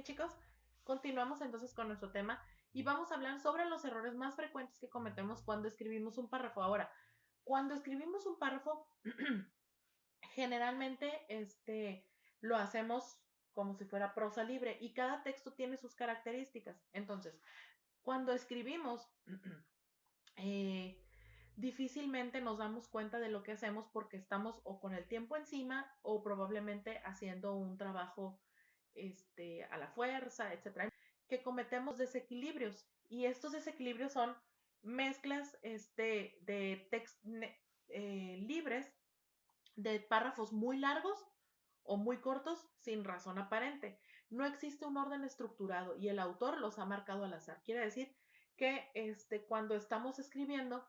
chicos, continuamos entonces con nuestro tema y vamos a hablar sobre los errores más frecuentes que cometemos cuando escribimos un párrafo. Ahora, cuando escribimos un párrafo, generalmente lo hacemos como si fuera prosa libre y cada texto tiene sus características. Entonces, cuando escribimos, eh, difícilmente nos damos cuenta de lo que hacemos porque estamos o con el tiempo encima o probablemente haciendo un trabajo a la fuerza, etcétera, que cometemos desequilibrios. Y estos desequilibrios son mezclas de textos libres, de párrafos muy largos o muy cortos sin razón aparente. No existe un orden estructurado y el autor los ha marcado al azar. Quiere decir que cuando estamos escribiendo,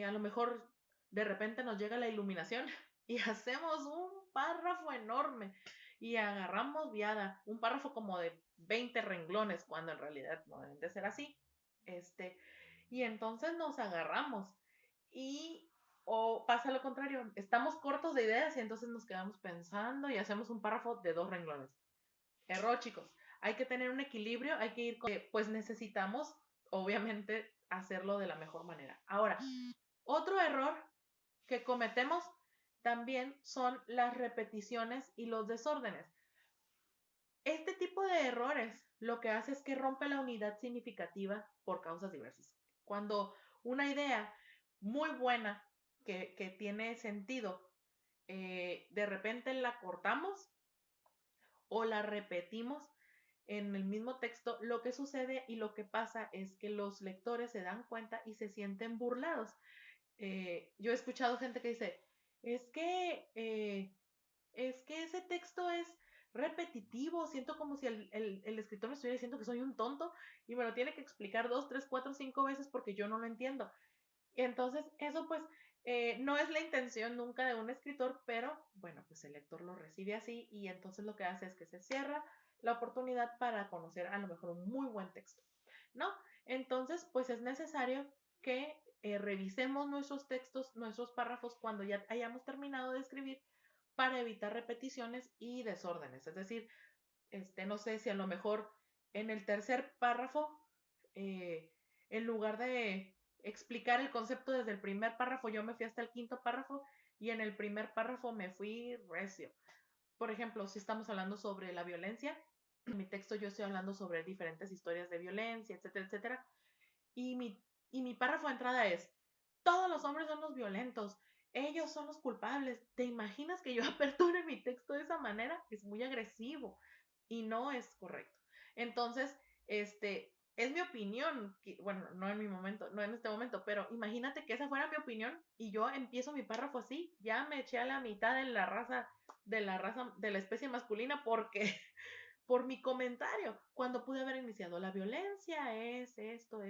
a lo mejor de repente nos llega la iluminación y hacemos un párrafo enorme y agarramos viada, un párrafo como de 20 renglones, cuando en realidad no deben de ser así. Y entonces nos agarramos y o pasa lo contrario, estamos cortos de ideas y entonces nos quedamos pensando y hacemos un párrafo de 2 renglones. Error, chicos. Hay que tener un equilibrio, hay que ir con, pues necesitamos, obviamente, hacerlo de la mejor manera. Ahora, otro error que cometemos también son las repeticiones y los desórdenes. Este tipo de errores lo que hace es que rompe la unidad significativa por causas diversas. Cuando una idea muy buena que tiene sentido, de repente la cortamos o la repetimos en el mismo texto, lo que sucede y lo que pasa es que los lectores se dan cuenta y se sienten burlados. Yo he escuchado gente que dice, es que, eh, es que ese texto es repetitivo, siento como si el escritor me estuviera diciendo que soy un tonto y me lo tiene que explicar 2, 3, 4, 5 veces porque yo no lo entiendo. Y entonces, eso pues no es la intención nunca de un escritor, pero bueno, pues el lector lo recibe así y entonces lo que hace es que se cierra la oportunidad para conocer a lo mejor un muy buen texto, ¿no? Entonces, pues es necesario que revisemos nuestros textos, nuestros párrafos cuando ya hayamos terminado de escribir para evitar repeticiones y desórdenes. Es decir, no sé si a lo mejor en el tercer párrafo, eh, en lugar de explicar el concepto desde el primer párrafo, yo me fui hasta el quinto párrafo y en el primer párrafo me fui recio. Por ejemplo, si estamos hablando sobre la violencia, en mi texto yo estoy hablando sobre diferentes historias de violencia, etcétera, etcétera, y mi párrafo de entrada es, todos los hombres son los violentos, ellos son los culpables. ¿Te imaginas que yo aperture mi texto de esa manera? Es muy agresivo y no es correcto. Entonces, es mi opinión, bueno, no en mi momento, no en este momento, pero imagínate que esa fuera mi opinión y yo empiezo mi párrafo así, ya me eché a la mitad de la especie masculina porque por mi comentario, cuando pude haber iniciado la violencia es esto,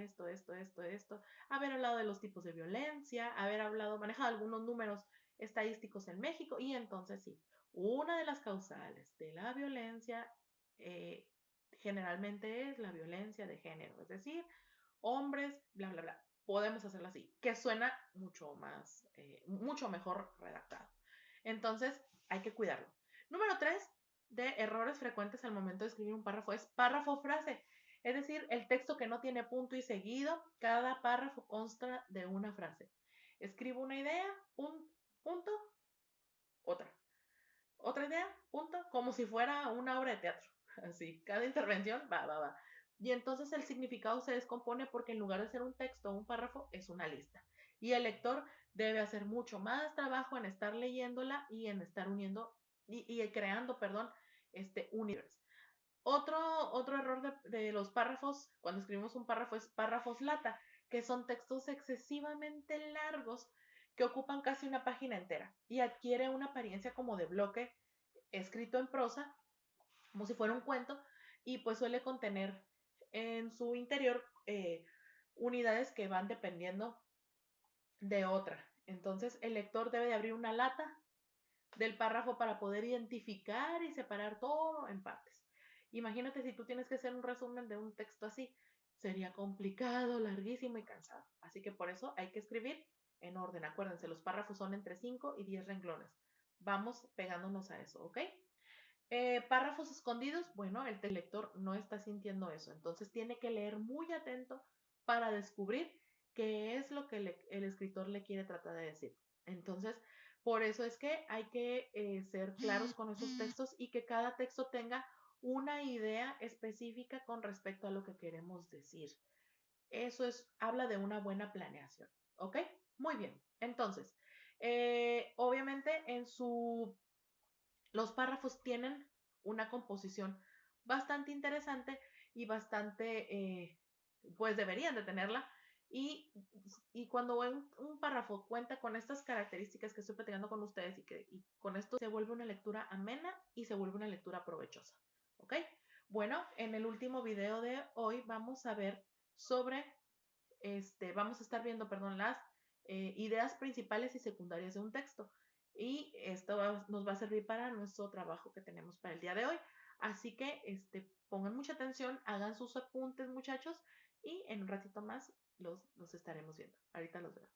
haber hablado de los tipos de violencia, haber hablado, manejado algunos números estadísticos en México y entonces sí, una de las causales de la violencia eh, generalmente es la violencia de género, es decir, hombres, bla, bla, bla. Podemos hacerlo así, que suena mucho más, mucho mejor redactado. Entonces, hay que cuidarlo. Número 3 de errores frecuentes al momento de escribir un párrafo es párrafo frase. Es decir, el texto que no tiene punto y seguido, cada párrafo consta de una frase. Escribo una idea, un punto, otra. Otra idea, punto, como si fuera una obra de teatro. Así, cada intervención va. Y entonces el significado se descompone porque en lugar de ser un texto o un párrafo, es una lista. Y el lector debe hacer mucho más trabajo en estar leyéndola y en estar uniendo y creando, perdón, este universo. Otro error de los párrafos, cuando escribimos un párrafo, es párrafos lata, que son textos excesivamente largos que ocupan casi una página entera y adquiere una apariencia como de bloque escrito en prosa, como si fuera un cuento, y pues suele contener en su interior unidades que van dependiendo de otra. Entonces el lector debe de abrir una lata del párrafo para poder identificar y separar todo en partes. Imagínate si tú tienes que hacer un resumen de un texto así, sería complicado, larguísimo y cansado. Así que por eso hay que escribir en orden. Acuérdense, los párrafos son entre 5 y 10 renglones. Vamos pegándonos a eso, ¿ok? Párrafos escondidos, bueno, el lector no está sintiendo eso, entonces tiene que leer muy atento para descubrir qué es lo que el escritor le quiere tratar de decir. Entonces, por eso es que hay que ser claros con esos textos y que cada texto tenga una idea específica con respecto a lo que queremos decir. Eso habla de una buena planeación, ¿ok? Muy bien. Entonces, obviamente los párrafos tienen una composición bastante interesante y bastante, pues deberían de tenerla. Y cuando un párrafo cuenta con estas características que estoy platicando con ustedes y con esto se vuelve una lectura amena y se vuelve una lectura provechosa. ¿Ok? Bueno, en el último video de hoy vamos a ver sobre, vamos a estar viendo, perdón, las ideas principales y secundarias de un texto. Y esto nos va a servir para nuestro trabajo que tenemos para el día de hoy. Así que pongan mucha atención, hagan sus apuntes, muchachos, y en un ratito más los estaremos viendo. Ahorita los veo.